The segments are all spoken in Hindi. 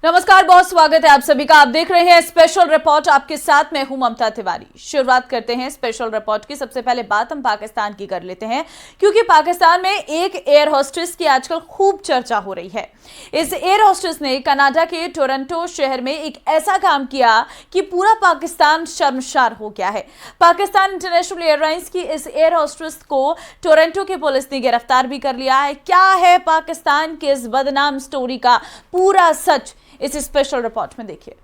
नमस्कार, बहुत स्वागत है आप सभी का। आप देख रहे हैं स्पेशल रिपोर्ट। आपके साथ मैं हूं ममता तिवारी। शुरुआत करते हैं स्पेशल रिपोर्ट की। सबसे पहले बात हम पाकिस्तान की कर लेते हैं, क्योंकि पाकिस्तान में एक एयर होस्टेस की आजकल खूब चर्चा हो रही है। इस एयर होस्टेस ने कनाडा के टोरंटो शहर में एक ऐसा काम किया कि पूरा पाकिस्तान शर्मसार हो गया है। पाकिस्तान इंटरनेशनल एयरलाइंस की इस एयर होस्टेस को टोरंटो की पुलिस ने गिरफ्तार भी कर लिया है। क्या है पाकिस्तान के इस बदनाम स्टोरी का पूरा सच, इस स्पेशल रिपोर्ट में देखिए।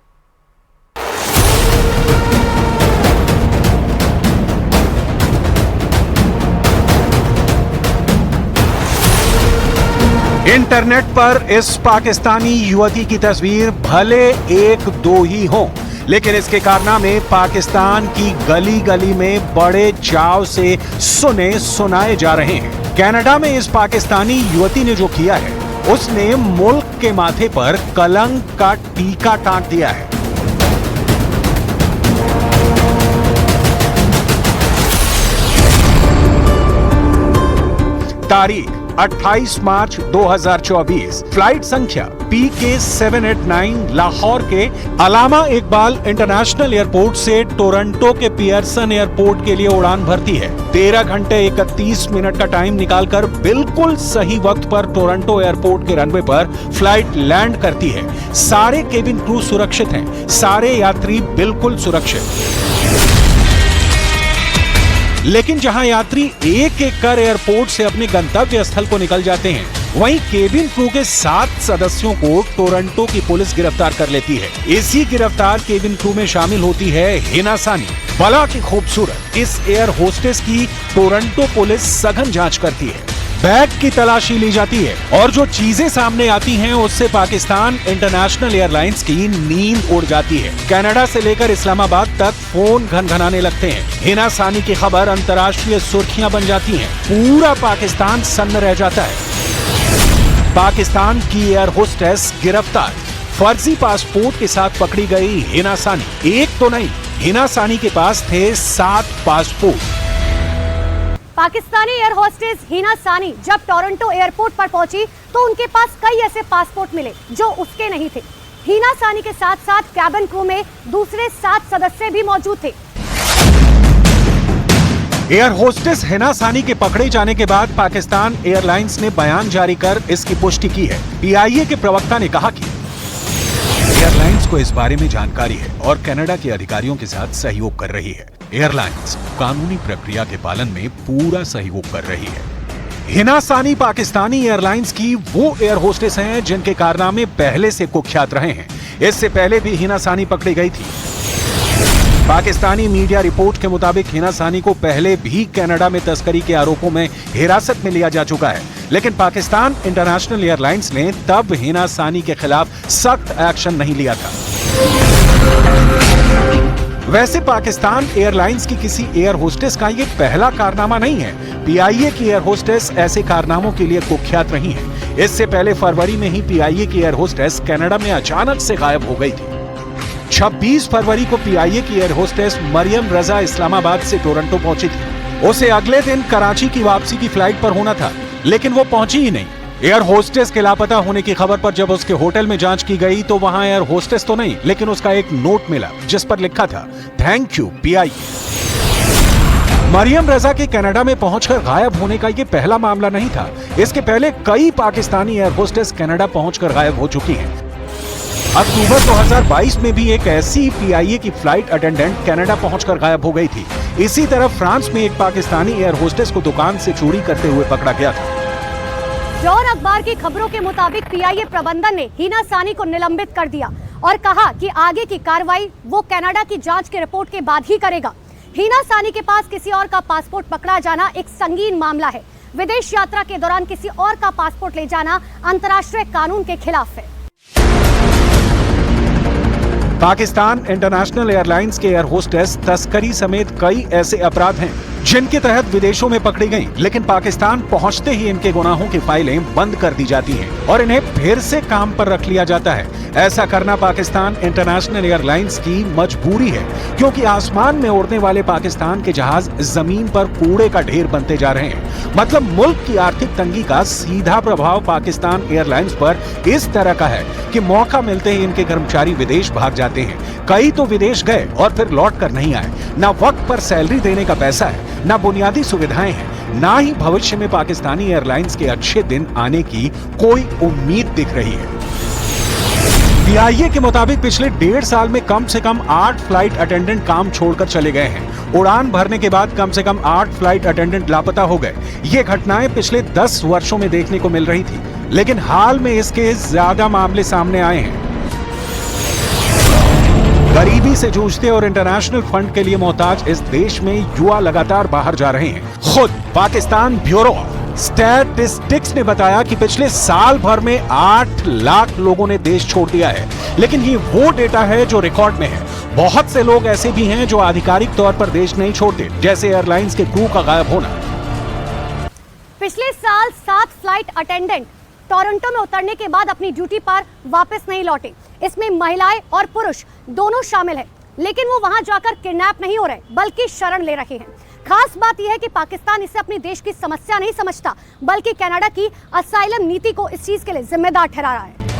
इंटरनेट पर इस पाकिस्तानी युवती की तस्वीर भले एक दो ही हो, लेकिन इसके कारनामे पाकिस्तान की गली गली में बड़े चाव से सुने सुनाए जा रहे हैं। कनाडा में इस पाकिस्तानी युवती ने जो किया है, उसने मुल्क के माथे पर कलंक का टीका टांग दिया है। तारीख 28 मार्च 2024, फ्लाइट संख्या PK789 लाहौर के अलामा इकबाल इंटरनेशनल एयरपोर्ट से टोरंटो के पियर्सन एयरपोर्ट के लिए उड़ान भरती है। 13 घंटे 31 मिनट का टाइम निकालकर बिल्कुल सही वक्त पर टोरंटो एयरपोर्ट के रनवे पर फ्लाइट लैंड करती है। सारे केबिन क्रू सुरक्षित हैं, सारे यात्री बिल्कुल सुरक्षित। लेकिन जहां यात्री एक एक कर एयरपोर्ट से अपने गंतव्य स्थल को निकल जाते हैं, वहीं केबिन क्रू के 7 सदस्यों को टोरंटो की पुलिस गिरफ्तार कर लेती है। इसी गिरफ्तार केबिन क्रू में शामिल होती है हिना सानी। भला की खूबसूरत इस एयर होस्टेस की टोरंटो पुलिस सघन जांच करती है। बैग की तलाशी ली जाती है और जो चीजें सामने आती हैं, उससे पाकिस्तान इंटरनेशनल एयरलाइंस की नींद उड़ जाती है। कनाडा से लेकर इस्लामाबाद तक फोन घनघनाने लगते हैं। हिना सानी की खबर अंतर्राष्ट्रीय सुर्खियां बन जाती हैं। पूरा पाकिस्तान सन्न रह जाता है। पाकिस्तान की एयर होस्टेस गिरफ्तार। फर्जी पासपोर्ट के साथ पकड़ी गई हिना सानी। एक तो नहीं, हिना सानी के पास थे 7 passport. Pakistani air hostess Hina सानी जब टोरंटो एयरपोर्ट पर पहुंची तो उनके पास कई ऐसे पासपोर्ट मिले जो उसके नहीं थे। हिना सानी के साथ साथ कैबिन क्रू में दूसरे 7 सदस्य भी मौजूद थे। एयर होस्टेस हिना सानी के पकड़े जाने के बाद पाकिस्तान एयरलाइंस ने बयान जारी कर इसकी पुष्टि की है। PIA के प्रवक्ता ने कहा कि एयरलाइंस को इस बारे में जानकारी है और कनाडा के अधिकारियों के साथ सहयोग कर रही है। एयरलाइंस कानूनी प्रक्रिया के पालन में पूरा सहयोग कर रही है। हिना सानी पाकिस्तानी एयरलाइंस की वो एयर होस्टेस हैं जिनके कारनामे पहले से कुख्यात रहे हैं। इससे पहले भी हिना सानी पकड़ी गई थी। पाकिस्तानी मीडिया रिपोर्ट के मुताबिक हिना सानी को पहले भी कनाडा में तस्करी के आरोपों में हिरासत में लिया जा चुका है, लेकिन पाकिस्तान इंटरनेशनल एयरलाइंस ने तब हिना सानी के खिलाफ सख्त एक्शन नहीं लिया था। वैसे पाकिस्तान एयरलाइंस की किसी एयर होस्टेस का ये पहला कारनामा नहीं है। PIA की एयर होस्टेस ऐसे कारनामों के लिए कुख्यात रही है। इससे पहले फरवरी में ही PIA की एयर होस्टेस कनाडा में अचानक से गायब हो गई थी। 26 फरवरी को PIA की एयर होस्टेस मरियम रजा इस्लामाबाद से टोरंटो पहुंची थी। उसे अगले दिन कराची की वापसी की फ्लाइट पर होना था, लेकिन वो पहुंची ही नहीं। एयर होस्टेस के लापता होने की खबर पर जब उसके होटल में जांच की गई तो वहां एयर होस्टेस तो नहीं, लेकिन उसका एक नोट मिला जिस पर लिखा था, थैंक यू PIA। मरियम रजा के कनाडा में पहुंचकर गायब होने का ये पहला मामला नहीं था। इसके पहले कई पाकिस्तानी एयर होस्टेस कनाडा पहुंचकर गायब हो चुकी हैं। अक्टूबर 2022 में भी एक ऐसी PIA की फ्लाइट अटेंडेंट कनाडा पहुंचकर गायब हो गई थी। इसी तरह फ्रांस में एक पाकिस्तानी एयर होस्टेस को दुकान से चोरी करते हुए पकड़ा गया था। जौहर अखबार की खबरों के मुताबिक PIA प्रबंधन ने हिना सानी को निलंबित कर दिया और कहा कि आगे की कार्रवाई वो कनाडा की जांच के रिपोर्ट के बाद ही करेगा। हिना सानी के पास किसी और का पासपोर्ट पकड़ा जाना एक संगीन मामला है। विदेश यात्रा के दौरान किसी और का पासपोर्ट ले जाना अंतर्राष्ट्रीय कानून के खिलाफ है। पाकिस्तान इंटरनेशनल एयरलाइंस के एयर होस्टेस तस्करी समेत कई ऐसे अपराध हैं जिनके तहत विदेशों में पकड़ी गईं, लेकिन पाकिस्तान पहुंचते ही इनके गुनाहों की फाइलें बंद कर दी जाती हैं और इन्हें फिर से काम पर रख लिया जाता है। ऐसा करना पाकिस्तान इंटरनेशनल एयरलाइंस की मजबूरी है, क्योंकि आसमान में उड़ने वाले पाकिस्तान के जहाज जमीन पर कूड़े का ढेर बनते जा रहे हैं। मतलब मुल्क की आर्थिक तंगी का सीधा प्रभाव पाकिस्तान एयरलाइंस पर इस तरह का है कि मौका मिलते ही इनके कर्मचारी विदेश भाग जाते हैं। कई तो विदेश गए और फिर लौट कर नहीं आए। ना वक्त पर सैलरी देने का पैसा है, ना बुनियादी सुविधाएं हैं, ना ही भविष्य में पाकिस्तानी एयरलाइंस के अच्छे दिन आने की कोई उम्मीद दिख रही है। PIA के मुताबिक पिछले 1.5 साल में कम से कम 8 फ्लाइट अटेंडेंट काम छोड़कर चले गए हैं। उड़ान भरने के बाद कम से कम 8 फ्लाइट अटेंडेंट लापता हो गए। ये घटनाएं पिछले 10 वर्षों में देखने को मिल रही थी, लेकिन हाल में इसके ज्यादा मामले सामने आए हैं। गरीबी से जूझते और इंटरनेशनल फंड के लिए मोहताज इस देश में युवा लगातार बाहर जा रहे हैं। खुद पाकिस्तान ब्यूरो ऑफ स्टैटिस्टिक्स ने बताया कि पिछले साल भर में 8 लाख लोगों ने देश छोड़ दिया है। लेकिन ये वो डेटा है जो रिकॉर्ड में है। बहुत से लोग ऐसे भी हैं जो आधिकारिक तौर पर देश नहीं छोड़ते, जैसे एयरलाइंस के क्रू का गायब होना। पिछले साल 7 फ्लाइट अटेंडेंट टोरंटो में उतरने के बाद अपनी ड्यूटी पर वापस नहीं लौटे। इसमें महिलाएं और पुरुष दोनों शामिल हैं, लेकिन वो वहां जाकर किडनैप नहीं हो रहे, बल्कि शरण ले रहे हैं। खास बात यह है कि पाकिस्तान इसे अपने देश की समस्या नहीं समझता, बल्कि कनाडा की असाइलम नीति को इस चीज के लिए जिम्मेदार ठहरा रहा है।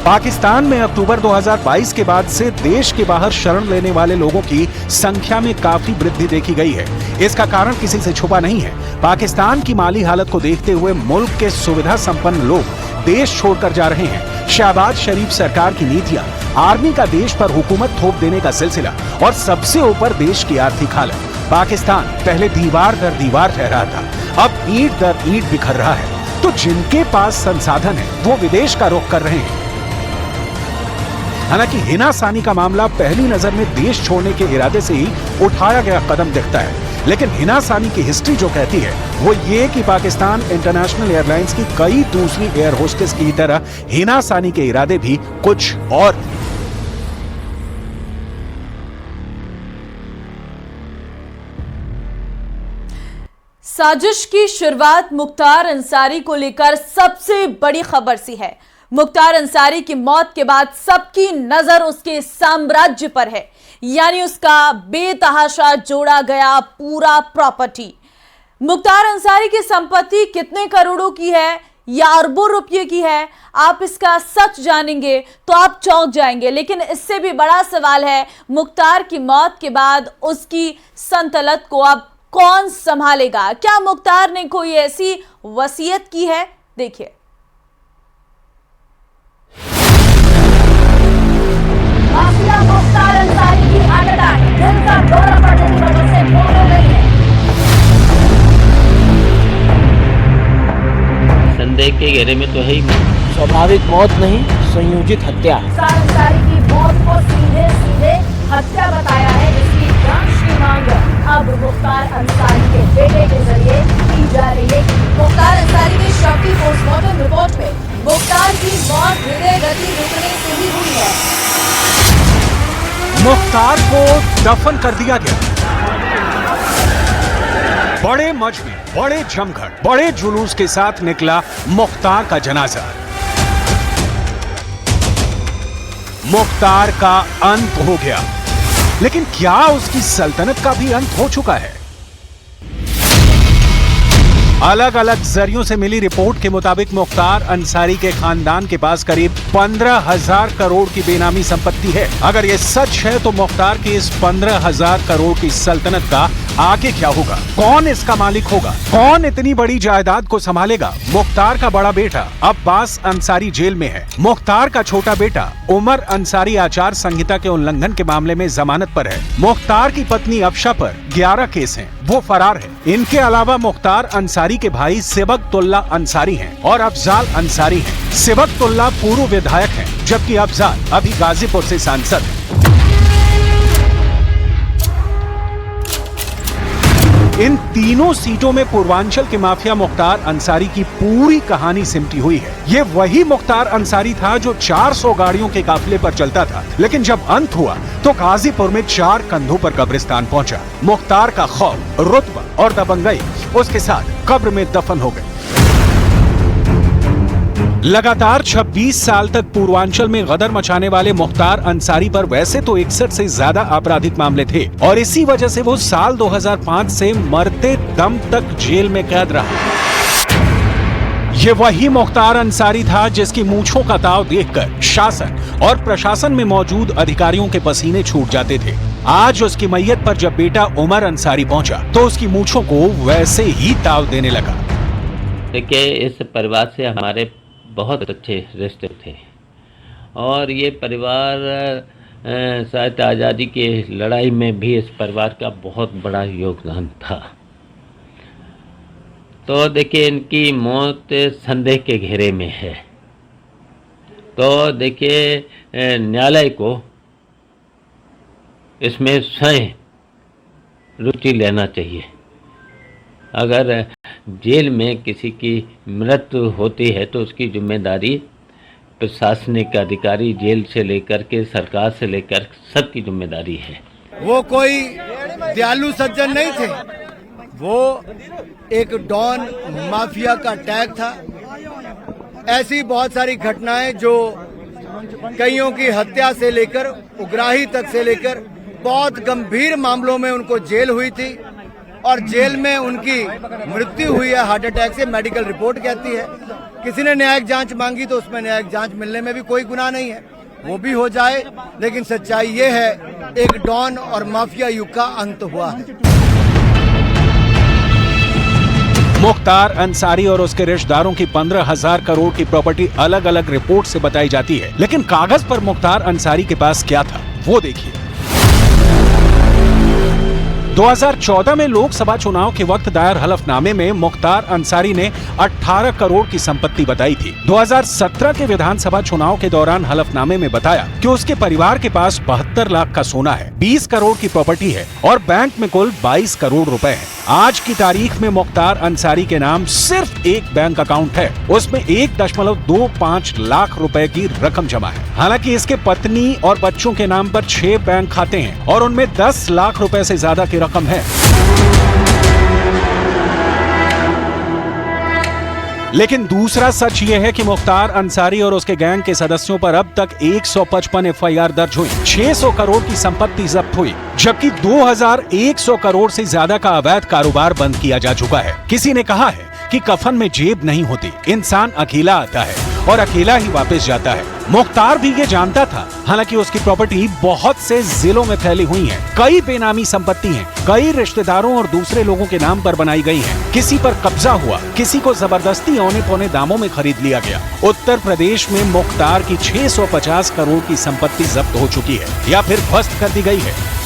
पाकिस्तान में अक्टूबर 2022 के बाद से देश के बाहर शरण लेने वाले लोगों की संख्या में काफी वृद्धि देखी गई है। इसका कारण किसी से छुपा नहीं है। पाकिस्तान की माली हालत को देखते हुए मुल्क के सुविधा संपन्न लोग देश छोड़कर जा रहे हैं। शहबाज शरीफ सरकार की नीतियां, आर्मी का देश पर हुकूमत थोप देने का सिलसिला और सबसे ऊपर देश की आर्थिक हालत। पाकिस्तान पहले दीवार दर दीवार रह रहा था, अब ईंट दर ईंट बिखर रहा है। तो जिनके पास संसाधन है वो विदेश का रुख कर रहे हैं। हालांकि हिना सानी का मामला पहली नजर में देश छोड़ने के इरादे से ही उठाया गया कदम दिखता है, लेकिन हिना सानी की हिस्ट्री जो कहती है वो ये कि पाकिस्तान इंटरनेशनल एयरलाइंस की कई दूसरी एयर होस्टेस की तरह हिना सानी के इरादे भी कुछ और। साजिश की शुरुआत मुख्तार अंसारी को लेकर सबसे बड़ी खबर सी है। मुख्तार अंसारी की मौत के बाद सबकी नजर उसके साम्राज्य पर है, यानी उसका बेतहाशा जोड़ा गया पूरा प्रॉपर्टी। मुख्तार अंसारी की संपत्ति कितने करोड़ों की है या अरबों रुपये की है, आप इसका सच जानेंगे तो आप चौंक जाएंगे। लेकिन इससे भी बड़ा सवाल है, मुख्तार की मौत के बाद उसकी संतलत को अब कौन संभालेगा? क्या मुख्तार ने कोई ऐसी वसीयत की है? देखिए। मुख्तार अंसारी की हार्ट अटैक, दिल का दौरा पड़ने की वजह से मौत हो गई है। संदेह के घेरे में तो है ही स्वाभाविक मौत नहीं, संयोजित हत्या। मुख्तार अंसारी की मौत को सीधे सीधे हत्या बताया है, इसकी जांच की मांग अब मुख्तार अंसारी के बेटे के जरिए की जा रही है। मुख्तार अंसारी के शव की पोस्टमार्टम रिपोर्ट में मुख्तार की मौत हृदय गति रुकने से ही हुई है। मुख्तार को दफन कर दिया गया। बड़े मजमे, बड़े जमघट, बड़े जुलूस के साथ निकला मुख्तार का जनाजा। मुख्तार का अंत हो गया, लेकिन क्या उसकी सल्तनत का भी अंत हो चुका है? अलग अलग जरियों से मिली रिपोर्ट के मुताबिक मुख्तार अंसारी के खानदान के पास करीब 15,000 करोड़ की बेनामी संपत्ति है। अगर यह सच है तो मुख्तार की इस 15,000 करोड़ की सल्तनत का आगे क्या होगा? कौन इसका मालिक होगा? कौन इतनी बड़ी जायदाद को संभालेगा? मुख्तार का बड़ा बेटा अब्बास अंसारी जेल में है। मुख्तार का छोटा बेटा उमर अंसारी आचार संहिता के उल्लंघन के मामले में जमानत पर है। मुख्तार की पत्नी अफशा पर 11 केस हैं, वो फरार है। इनके अलावा मुख्तार अंसारी के भाई सिबगतुल्ला अंसारी हैं और अफजाल अंसारी हैं। सिबगतुल्ला पूर्व विधायक हैं, जबकि अफजाल अभी गाजीपुर से सांसद हैं। इन तीनों सीटों में पूर्वांचल के माफिया मुख्तार अंसारी की पूरी कहानी सिमटी हुई है। ये वही मुख्तार अंसारी था जो 400 गाड़ियों के काफिले पर चलता था, लेकिन जब अंत हुआ तो गाजीपुर में 4 कंधों पर कब्रिस्तान पहुंचा। मुख्तार का खौफ, रुतबा और दबंगई उसके साथ कब्र में दफन हो गई। लगातार 26 साल तक पूर्वांचल में गदर मचाने वाले मुख्तार अंसारी पर वैसे तो 61 से ज्यादा आपराधिक मामले थे और इसी वजह से वो साल 2005 से मरते दम तक जेल में कैद रहा। ये वही मुख्तार अंसारी था जिसकी मूंछों का ताव देखकर शासन और प्रशासन में मौजूद अधिकारियों के पसीने छूट जाते थे। आज उसकी मैयत पर जब बेटा उमर अंसारी पहुंचा तो उसकी मूंछों को वैसे ही ताव देने लगा। देखिए, इस परिवार से हमारे बहुत अच्छे रिश्ते थे और ये परिवार शायद आज़ादी की लड़ाई में भी इस परिवार का बहुत बड़ा योगदान था। तो देखिए, इनकी मौत संदेह के घेरे में है। तो देखिए, न्यायालय को इसमें स्वयं रुचि लेना चाहिए। अगर जेल में किसी की मृत्यु होती है तो उसकी जिम्मेदारी प्रशासनिक अधिकारी, जेल से लेकर के सरकार से लेकर सबकी जिम्मेदारी है। वो कोई दयालु सज्जन नहीं थे, वो एक डॉन माफिया का टैग था। ऐसी बहुत सारी घटनाएं जो कईयों की हत्या से लेकर उग्राही तक से लेकर बहुत गंभीर मामलों में उनको जेल हुई थी और जेल में उनकी मृत्यु हुई है हार्ट अटैक से, मेडिकल रिपोर्ट कहती है। किसी ने न्यायिक जांच मांगी तो उसमें न्यायिक जांच मिलने में भी कोई गुनाह नहीं है, वो भी हो जाए, लेकिन सच्चाई ये है एक डॉन और माफिया युग का अंत हुआ है। मुख्तार अंसारी और उसके रिश्तेदारों की 15,000 करोड़ की प्रॉपर्टी अलग अलग रिपोर्ट से बताई जाती है, लेकिन कागज पर मुख्तार अंसारी के पास क्या था वो देखिए। 2014 में लोकसभा चुनाव के वक्त दायर हलफनामे में मुख्तार अंसारी ने 18 करोड़ की संपत्ति बताई थी। 2017 के विधानसभा चुनाव के दौरान हलफनामे में बताया कि उसके परिवार के पास 72 लाख का सोना है, 20 करोड़ की प्रॉपर्टी है और बैंक में कुल 22 करोड़ रुपए हैं। आज की तारीख में मुख्तार अंसारी के नाम सिर्फ एक बैंक अकाउंट है, उसमें 1.25 लाख रुपए की रकम जमा है। हालांकि इसके पत्नी और बच्चों के नाम पर 6 बैंक खाते हैं और उनमें 10 लाख रुपए से ज्यादा की रकम है। लेकिन दूसरा सच ये है कि मुख्तार अंसारी और उसके गैंग के सदस्यों पर अब तक 155 एफआईआर दर्ज हुई, 600 करोड़ की संपत्ति जब्त हुई, जबकि 2100 करोड़ से ज्यादा का अवैध कारोबार बंद किया जा चुका है। किसी ने कहा है कि कफन में जेब नहीं होती, इंसान अकेला आता है और अकेला ही वापस जाता है। मुख्तार भी ये जानता था। हालांकि उसकी प्रॉपर्टी बहुत से जिलों में फैली हुई है, कई बेनामी संपत्ति हैं, कई रिश्तेदारों और दूसरे लोगों के नाम पर बनाई गई हैं। किसी पर कब्जा हुआ, किसी को जबरदस्ती औने पौने दामों में खरीद लिया गया। उत्तर प्रदेश में मुख्तार की 650 करोड़ की संपत्ति जब्त हो चुकी है या फिर ध्वस्त कर दी गई है।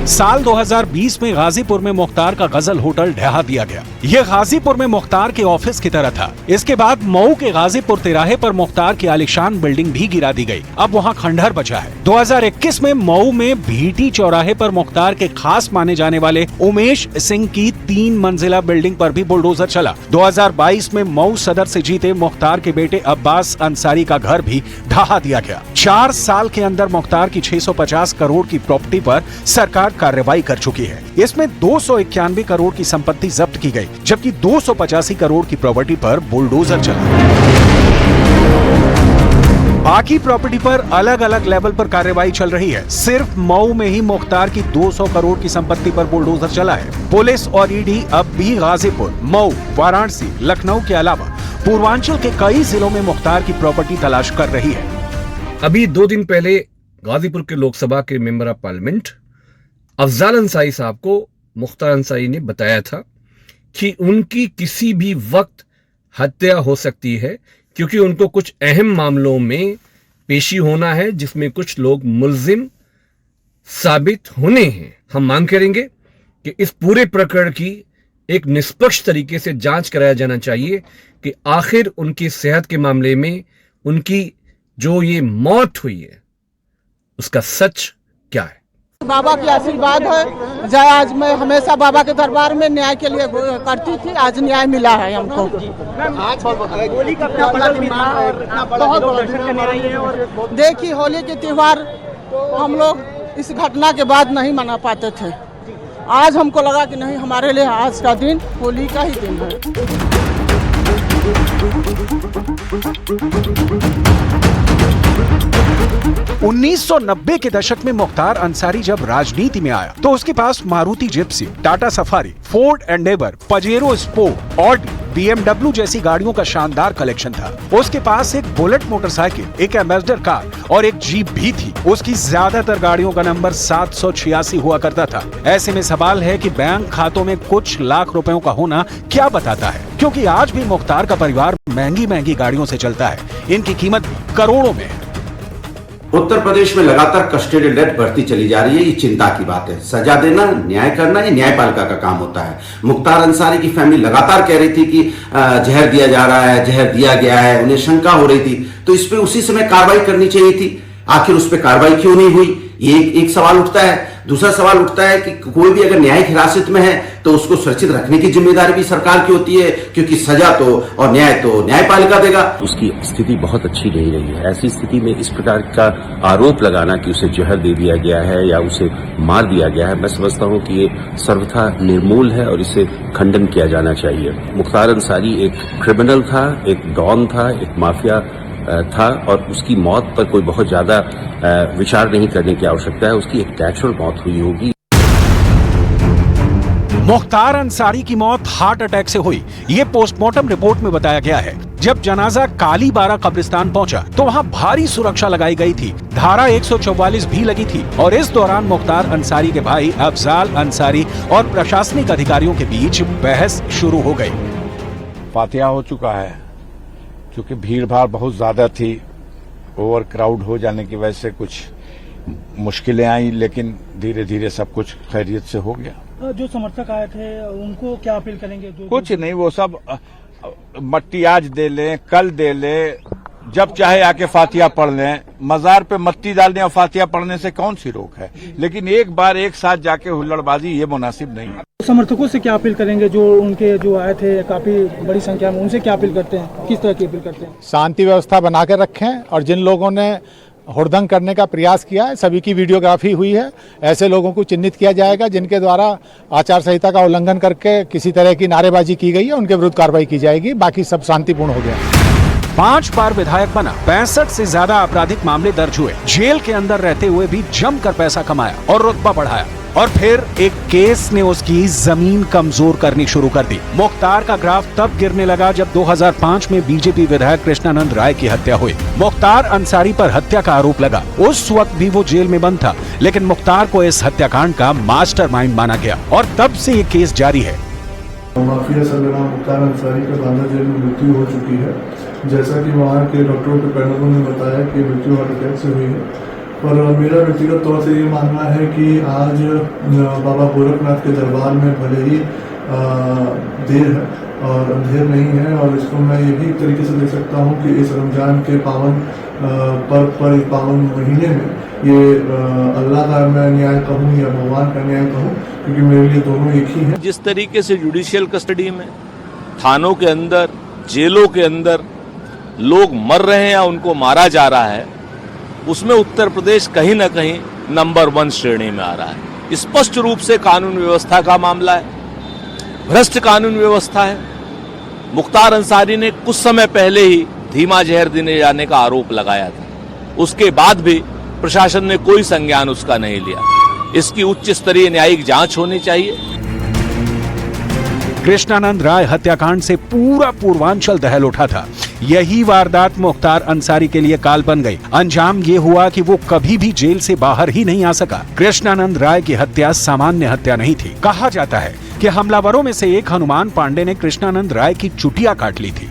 साल 2020 में गाजीपुर में मुख्तार का गजल होटल ढहा दिया गया। यह गाजीपुर में मुख्तार के ऑफिस की तरह था। इसके बाद मऊ के गाजीपुर तिराहे पर मुख्तार की आलीशान बिल्डिंग भी गिरा दी गई। अब वहां खंडहर बचा है। 2021 में मऊ में भीटी चौराहे पर मुख्तार के खास माने जाने वाले उमेश सिंह की 3 मंजिला बिल्डिंग पर भी बुलडोजर चला। 2022 में मऊ सदर से जीते मुख्तार के बेटे अब्बास अंसारी का घर भी ढहा दिया गया। 4 साल के अंदर मुख्तार की 650 करोड़ की प्रॉपर्टी पर सरकार कार्रवाई कर चुकी है। इसमें 291 करोड़ की संपत्ति जब्त की गई, जबकि 285 करोड़ की प्रॉपर्टी पर बुलडोजर चला। बाकी प्रॉपर्टी पर अलग अलग लेवल पर कार्रवाई चल रही है। सिर्फ मऊ में ही मुख्तार की 200 करोड़ की संपत्ति पर बुलडोजर चला है। पुलिस और ईडी अब भी गाजीपुर, मऊ, वाराणसी, लखनऊ के अलावा पूर्वांचल के कई जिलों में मुख्तार की प्रॉपर्टी तलाश कर रही है। अभी 2 दिन पहले गाजीपुर के लोकसभा के member of parliament Afzal Ansari साहब को मुख्तार अंसारी ने बताया था कि उनकी किसी भी वक्त हत्या हो सकती है, क्योंकि उनको कुछ अहम मामलों में पेशी होना है जिसमें कुछ लोग मुल्जिम साबित होने हैं। हम मांग करेंगे कि इस पूरे प्रकरण की एक निष्पक्ष तरीके से जांच कराया जाना चाहिए कि आखिर उनकी सेहत के मामले में उनकी जो ये मौत हुई है उसका सच क्या है। बाबा की आशीर्वाद है। जय आज मैं हमेशा बाबा के दरबार में न्याय के लिए करती थी, आज न्याय मिला है हमको। आज होली का क्या बड़ा दिन था और बहुत दर्शन करने रही है। और देखिए, होली के त्योहार हम लोग इस घटना के बाद नहीं मना पाते थे। आज हमको लगा कि नहीं, हमारे लिए आज का दिन होली का ही दिन है। 1990 के दशक में मुख्तार अंसारी जब राजनीति में आया तो उसके पास Maruti Gypsy, Tata Safari, Ford Endeavour, Pajero Sport, Audi, BMW जैसी गाड़ियों का शानदार कलेक्शन था। उसके पास एक बुलेट मोटरसाइकिल, एक एम्बेसडर कार और एक जीप भी थी। उसकी ज्यादातर गाड़ियों का नंबर 786 हुआ करता था। ऐसे में सवाल है कि बैंक खातों में कुछ लाख रुपयों का होना क्या बताता है, क्योंकि आज भी मुख्तार का परिवार महंगी महंगी गाड़ियों से चलता है। इनकी कीमत भी करोड़ों में है। उत्तर प्रदेश में लगातार कस्टडी डेथ बढ़ती चली जा रही है। ये चिंता की बात है। सजा देना, न्याय करना ये न्यायपालिका का काम होता है। मुख्तार अंसारी की फैमिली लगातार कह रही थी कि जहर दिया जा रहा है, जहर दिया गया है, उन्हें शंका हो रही थी, तो इस पे उसी समय कार्रवाई करनी चाहिए थी। आखिर उस पर कार्रवाई क्यों नहीं हुई, ये एक सवाल उठता है। दूसरा सवाल उठता है कि कोई भी अगर न्यायिक हिरासत में है तो उसको सुरक्षित रखने की जिम्मेदारी भी सरकार की होती है, क्योंकि सजा तो और न्याय तो न्यायपालिका देगा। उसकी स्थिति बहुत अच्छी नहीं रही है। ऐसी स्थिति में इस प्रकार का आरोप लगाना कि उसे जहर दे दिया गया है या उसे मार दिया गया है, मैं समझता हूं कि ये सर्वथा निर्मूल है और इसे खंडन किया जाना चाहिए। मुख्तार अंसारी एक क्रिमिनल था, एक डॉन था, एक माफिया था और उसकी मौत पर कोई बहुत ज्यादा विचार नहीं करने की आवश्यकता है। उसकी एक नेचुरल मौत हुई होगी। मुख्तार अंसारी की मौत हार्ट अटैक से हुई, ये पोस्टमार्टम रिपोर्ट में बताया गया है। जब जनाजा काली बारा कब्रिस्तान पहुंचा तो वहां भारी सुरक्षा लगाई गई थी। धारा 144 भी लगी थी और इस दौरान मुख्तार अंसारी के भाई अफजाल अंसारी और प्रशासनिक अधिकारियों के बीच बहस शुरू हो गई। फातिहा हो चुका है, क्योंकि भीड़ भाड़ बहुत ज्यादा थी। ओवर क्राउड हो जाने की वजह से कुछ मुश्किलें आई, लेकिन धीरे धीरे सब कुछ खैरियत से हो गया। जो समर्थक आए थे उनको क्या अपील करेंगे? कुछ नहीं, वो सब मट्टी आज दे लें, कल दे लें, जब चाहे आके फातिहा पढ़ लें। मजार पे मट्टी डालने और फातिहा पढ़ने से कौन सी रोक है, लेकिन एक बार एक साथ जाके हुल्लड़बाजी ये मुनासिब नहीं है। समर्थकों से क्या अपील करेंगे? जो उनके जो आए थे काफी बड़ी संख्या में, उनसे क्या अपील करते हैं? किस तरह की अपील करते हैं? शांति व्यवस्था बनाकर रखें और जिन लोगों ने हुड़दंग करने का प्रयास किया है सभी की वीडियोग्राफी हुई है। ऐसे लोगों को चिन्हित किया जाएगा जिनके द्वारा आचार संहिता का उल्लंघन करके किसी तरह की नारेबाजी की गई है, उनके विरुद्ध कार्रवाई की जाएगी। बाकी सब शांतिपूर्ण हो गया। 5 बार विधायक बना, 65 से ज्यादा आपराधिक मामले दर्ज हुए, जेल के अंदर रहते हुए भी जमकर पैसा कमाया और रुतबा बढ़ाया, और फिर एक केस ने उसकी जमीन कमजोर करनी शुरू कर दी। मुख्तार का ग्राफ तब गिरने लगा जब 2005 में बीजेपी विधायक कृष्णानंद राय की हत्या हुई। मुख्तार अंसारी पर हत्या का आरोप लगा। उस वक्त भी वो जेल में बंद था, लेकिन मुख्तार को इस हत्याकांड का मास्टरमाइंड माना गया और तब से ये केस जारी है। माफिया सरगना मुख्तार अंसारी का बांदा जेल में मृत्यु हो चुकी है। जैसा कि वहाँ के डॉक्टरों के पैनलों ने बताया कि मृत्यु हार्ट अटैक से हुई है, पर मेरा व्यक्तिगत तौर से ये मानना है कि आज बाबा गोरखनाथ के दरबार में भले ही देर है और अंधेर नहीं है, और इसको मैं ये भी एक तरीके से देख सकता हूँ कि इस रमजान के पावन पर्व पर, इस पावन महीने में ये अल्लाह का मैं न्याय कहूँ या भगवान का न्याय कहूँ, क्योंकि मेरे लिए दोनों एक ही है। जिस तरीके से जुडिशियल कस्टडी में, थानों के अंदर, जेलों के अंदर लोग मर रहे हैं या उनको मारा जा रहा है, उसमें उत्तर प्रदेश कहीं ना कहीं नंबर 1 श्रेणी में आ रहा है। स्पष्ट रूप से कानून व्यवस्था का मामला है, भ्रष्ट कानून व्यवस्था है। मुख्तार अंसारी ने कुछ समय पहले ही धीमा जहर देने जाने का आरोप लगाया था, उसके बाद भी प्रशासन ने कोई संज्ञान उसका नहीं लिया। इसकी उच्च स्तरीय न्यायिक जांच होनी चाहिए। कृष्णानंद राय हत्याकांड से पूरा पूर्वांचल दहल उठा था। यही वारदात मुख्तार अंसारी के लिए काल बन गई। अंजाम ये हुआ कि वो कभी भी जेल से बाहर ही नहीं आ सका। कृष्णानंद राय की हत्या सामान्य हत्या नहीं थी। कहा जाता है कि हमलावरों में से एक हनुमान पांडे ने कृष्णानंद राय की चुटिया काट ली थी।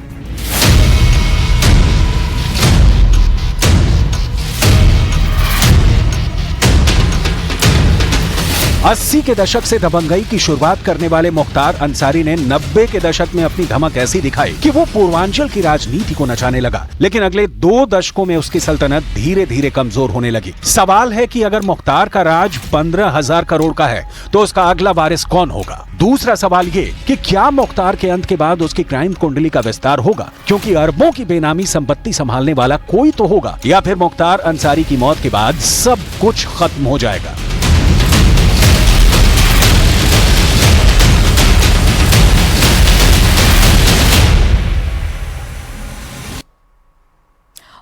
80 के दशक से दबंगई की शुरुआत करने वाले मुख्तार अंसारी ने 90 के दशक में अपनी धमक ऐसी दिखाई कि वो पूर्वांचल की राजनीति को नचाने लगा। लेकिन अगले 2 दशकों में उसकी सल्तनत धीरे धीरे कमजोर होने लगी। सवाल है कि अगर मुख्तार का राज 15,000 करोड़ का है तो उसका अगला वारिस कौन होगा? दूसरा सवाल ये कि क्या मुख्तार के अंत के बाद उसकी क्राइम कुंडली का विस्तार होगा, क्योंकि अरबों की बेनामी संपत्ति संभालने वाला कोई तो होगा, या फिर मुख्तार अंसारी की मौत के बाद सब कुछ खत्म हो जाएगा?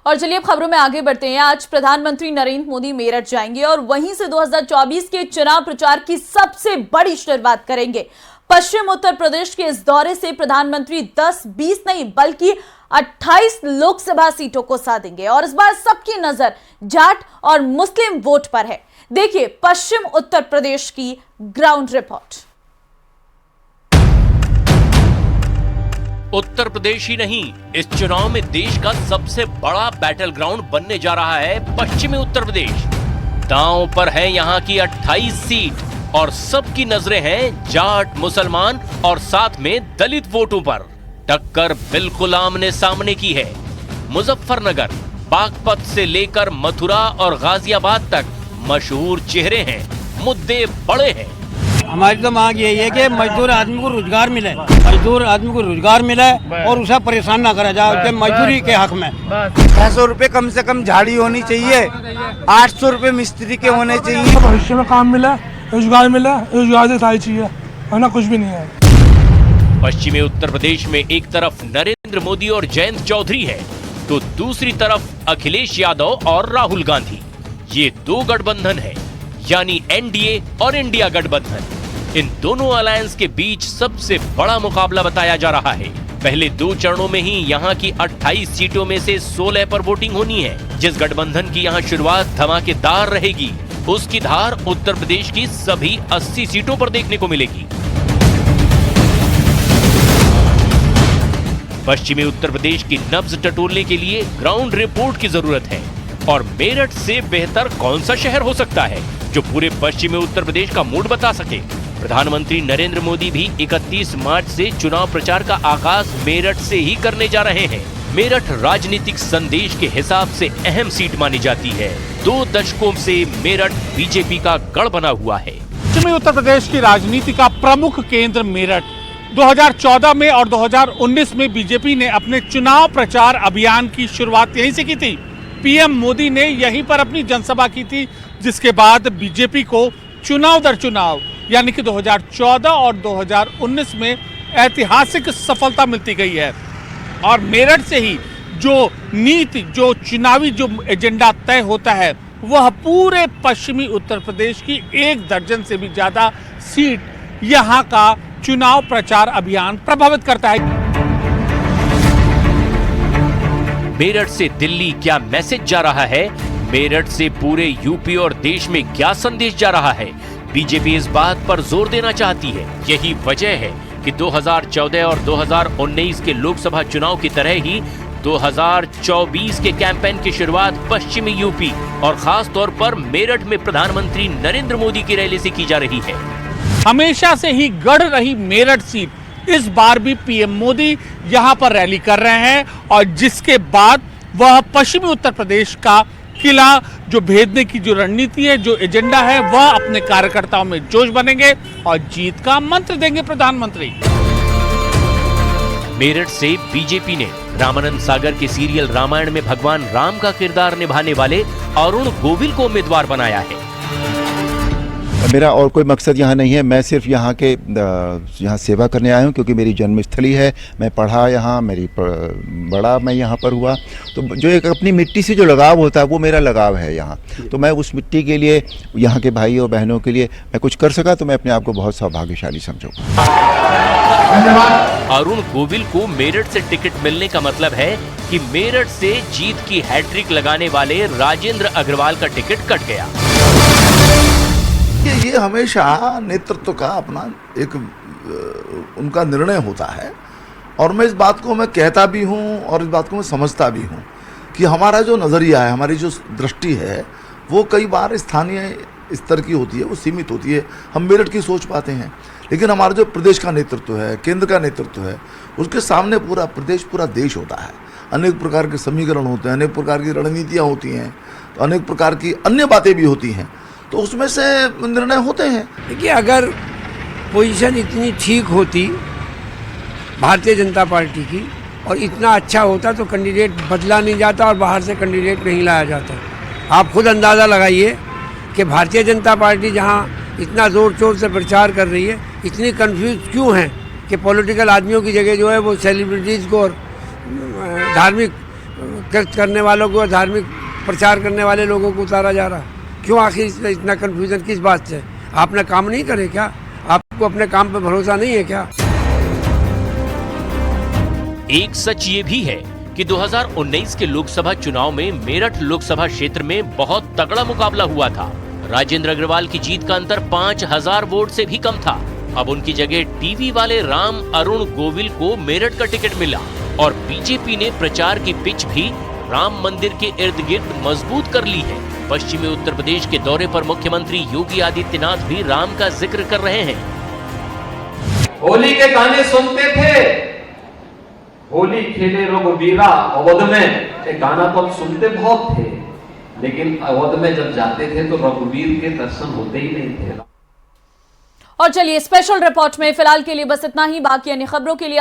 और चलिए अब खबरों में आगे बढ़ते हैं। आज प्रधानमंत्री नरेंद्र मोदी मेरठ जाएंगे और वहीं से 2024 के चुनाव प्रचार की सबसे बड़ी शुरुआत करेंगे। पश्चिम उत्तर प्रदेश के इस दौरे से प्रधानमंत्री 10-20 नहीं बल्कि 28 लोकसभा सीटों को साधेंगे और इस बार सबकी नजर जाट और मुस्लिम वोट पर है। देखिए पश्चिम उत्तर प्रदेश की ग्राउंड रिपोर्ट। उत्तर प्रदेश ही नहीं, इस चुनाव में देश का सबसे बड़ा बैटल ग्राउंड बनने जा रहा है पश्चिमी उत्तर प्रदेश। दांव पर है यहाँ की 28 सीट और सबकी नजरें हैं जाट, मुसलमान और साथ में दलित वोटों पर। टक्कर बिल्कुल आमने सामने की है। मुजफ्फरनगर, बागपत से लेकर मथुरा और गाजियाबाद तक मशहूर चेहरे हैं, मुद्दे बड़े हैं। हमारी तो मांग यही है कि मजदूर आदमी को रोजगार मिले, मजदूर आदमी को रोजगार मिले और उसे परेशान ना करा जाए मजदूरी के हक में। 600 रुपए कम से कम झाड़ी होनी चाहिए, 800 रुपए मिस्त्री के होने चाहिए। भविष्य में काम मिला, रोजगार मिला, रोजगार से सारी चीजें, वरना कुछ भी नहीं है। पश्चिमी उत्तर प्रदेश में एक तरफ नरेंद्र मोदी और जयंत चौधरी है तो दूसरी तरफ अखिलेश यादव और राहुल गांधी। ये दो गठबंधन है, यानी एनडीए और इंडिया गठबंधन। इन दोनों अलायंस के बीच सबसे बड़ा मुकाबला बताया जा रहा है। पहले 2 चरणों में ही यहाँ की 28 सीटों में से 16 पर वोटिंग होनी है। जिस गठबंधन की यहाँ शुरुआत धमाकेदार रहेगी, उसकी धार उत्तर प्रदेश की सभी 80 सीटों पर देखने को मिलेगी। पश्चिमी उत्तर प्रदेश की नब्ज टटोलने के लिए ग्राउंड रिपोर्ट की जरूरत है और मेरठ से बेहतर कौन सा शहर हो सकता है जो पूरे पश्चिमी उत्तर प्रदेश का मूड बता सके। प्रधानमंत्री नरेंद्र मोदी भी 31 मार्च से चुनाव प्रचार का आगाज मेरठ से ही करने जा रहे हैं। मेरठ राजनीतिक संदेश के हिसाब से अहम सीट मानी जाती है। 2 दशकों से मेरठ बीजेपी का गढ़ बना हुआ है। पश्चिमी उत्तर प्रदेश की राजनीति का प्रमुख केंद्र मेरठ। 2014 में और 2019 में बीजेपी ने अपने चुनाव प्रचार अभियान की शुरुआत यहीं से की थी। पीएम मोदी ने यहीं पर अपनी जनसभा की थी, जिसके बाद बीजेपी को चुनाव दर चुनाव यानी कि 2014 और 2019 में ऐतिहासिक सफलता मिलती गई है और मेरठ से ही जो नीति, जो चुनावी जो एजेंडा तय होता है, वह पूरे पश्चिमी उत्तर प्रदेश की 1 दर्जन से भी ज्यादा सीट यहाँ का चुनाव प्रचार अभियान प्रभावित करता है। मेरठ से दिल्ली क्या मैसेज जा रहा है, मेरठ से पूरे यूपी और देश में क्या संदेश जा रहा है, बीजेपी इस बात पर जोर देना चाहती है। यही वजह है कि 2014 और 2019 के लोकसभा चुनाव की तरह ही 2024 के कैंपेन की शुरुआत पश्चिमी यूपी और खास तौर पर मेरठ में प्रधानमंत्री नरेंद्र मोदी की रैली से की जा रही है। हमेशा से ही गढ़ रही मेरठ सीट इस बार भी पीएम मोदी यहां पर रैली कर रहे हैं और जिसके बाद वह पश्चिमी उत्तर प्रदेश का किला जो भेदने की जो रणनीति है, जो एजेंडा है, वह अपने कार्यकर्ताओं में जोश बनेंगे और जीत का मंत्र देंगे प्रधानमंत्री। मेरठ से बीजेपी ने रामानंद सागर के सीरियल रामायण में भगवान राम का किरदार निभाने वाले अरुण गोविल को उम्मीदवार बनाया है। मेरा और कोई मकसद यहाँ नहीं है, मैं सिर्फ यहाँ सेवा करने आया हूँ क्योंकि मेरी जन्मस्थली है। मैं पढ़ा यहाँ, बड़ा मैं यहाँ पर हुआ, तो जो एक अपनी मिट्टी से जो लगाव होता है वो मेरा लगाव है यहाँ। तो मैं उस मिट्टी के लिए, यहाँ के भाई और बहनों के लिए मैं कुछ कर सका तो मैं अपने आप को बहुत सौभाग्यशाली समझूंगा। अरुण गोविल को मेरठ से टिकट मिलने का मतलब है कि मेरठ से जीत की हैट्रिक लगाने वाले राजेंद्र अग्रवाल का टिकट कट गया। ये हमेशा नेतृत्व का अपना एक उनका निर्णय होता है और मैं इस बात को मैं कहता भी हूँ और इस बात को मैं समझता भी हूँ कि हमारा जो नज़रिया है, हमारी जो दृष्टि है, वो कई बार स्थानीय स्तर की होती है, वो सीमित होती है। हम मेरठ की सोच पाते हैं, लेकिन हमारा जो प्रदेश का नेतृत्व है, केंद्र का नेतृत्व है, उसके सामने पूरा प्रदेश, पूरा देश होता है। अनेक प्रकार के समीकरण होते हैं, अनेक प्रकार की रणनीतियाँ होती हैं, तो अनेक प्रकार की अन्य बातें भी होती हैं, तो उसमें से निर्णय होते हैं। देखिए, अगर पोजीशन इतनी ठीक होती भारतीय जनता पार्टी की और इतना अच्छा होता तो कैंडिडेट बदला नहीं जाता और बाहर से कैंडिडेट नहीं लाया जाता। आप खुद अंदाज़ा लगाइए कि भारतीय जनता पार्टी जहां इतना ज़ोर शोर से प्रचार कर रही है, इतनी कंफ्यूज क्यों है कि पॉलिटिकल आदमियों की जगह जो है वो सेलिब्रिटीज़ को और धार्मिक करने वालों को, धार्मिक प्रचार करने वाले लोगों को उतारा जा रहा? क्यों आखिर इसमें इतना कन्फ्यूजन किस बात से? आपने काम नहीं करे क्या? आपको अपने काम पे भरोसा नहीं है क्या? एक सच ये भी है कि 2019 के लोकसभा चुनाव में मेरठ लोकसभा क्षेत्र में बहुत तगड़ा मुकाबला हुआ था। राजेंद्र अग्रवाल की जीत का अंतर 5000 वोट से भी कम था। अब उनकी जगह टीवी वाले राम अरुण गोविल को मेरठ का टिकट मिला और बीजेपी ने प्रचार की पिच भी राम मंदिर के इर्द गिर्द मजबूत कर ली है। पश्चिमी उत्तर प्रदेश के दौरे पर मुख्यमंत्री योगी आदित्यनाथ भी राम का जिक्र कर रहे हैं। होली के गाने सुनते थे, होली खेले रघुवीरा अवध में, ये गाना तो हम सुनते बहुत थे, लेकिन अवध में जब जाते थे तो रघुवीर के दर्शन होते ही नहीं थे। और चलिए स्पेशल रिपोर्ट में फिलहाल के लिए बस इतना ही। बाकी अन्य खबरों के लिए